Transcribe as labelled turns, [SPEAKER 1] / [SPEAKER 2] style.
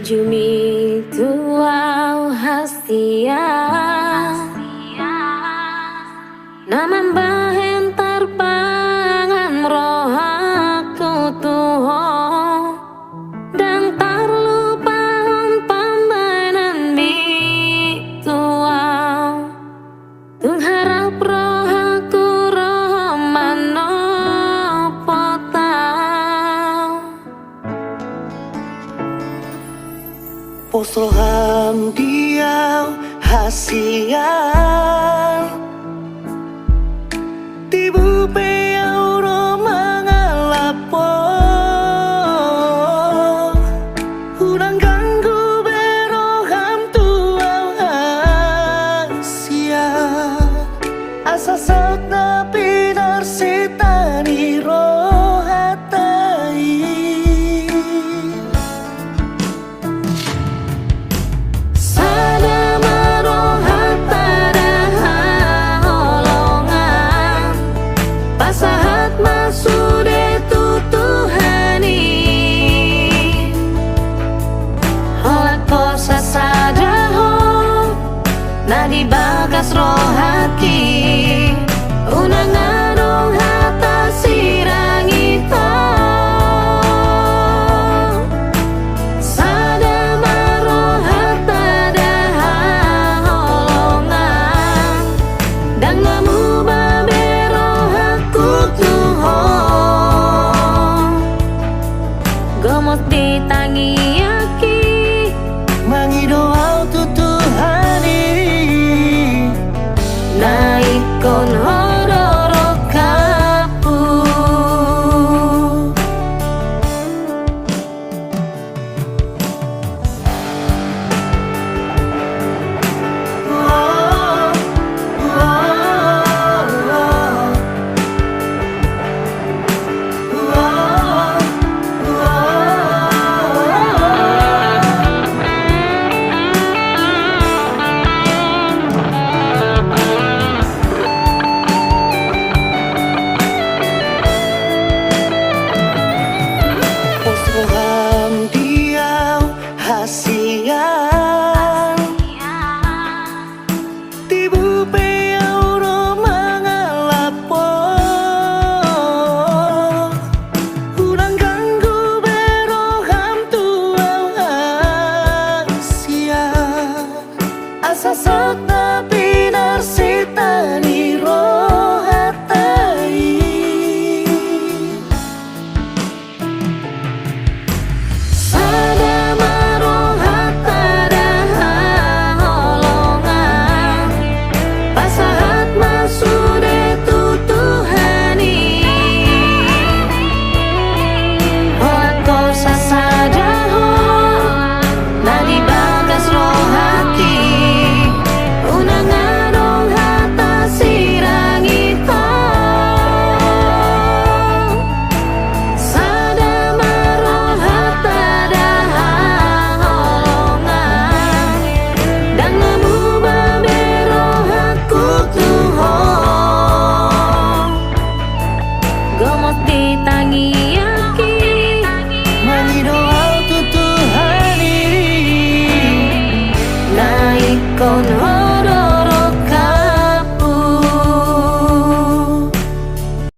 [SPEAKER 1] Jumi tuau hasia naman bahen terpangan roh aku tuho dan terlupa pembainan bi tuau tung harap roh aku roh manopo tau
[SPEAKER 2] Posoham diau hasian Tibu peau ro mangalapo Urang ganggu beroham tuau hasian Asa saut na pinar sitani rohatai
[SPEAKER 1] di bagas rohaki unang anong hata sirang ito sada marohata dah holongan dan mamu babero aku tuho gomot ditangi aki
[SPEAKER 2] mangidoau tutuhani
[SPEAKER 1] naikon hororo kapu
[SPEAKER 2] hasian Tibu peau ro mangalapo Urang ganggu beroham tuau hasian Asa saut na pinar sitani rohatai gomot ditangi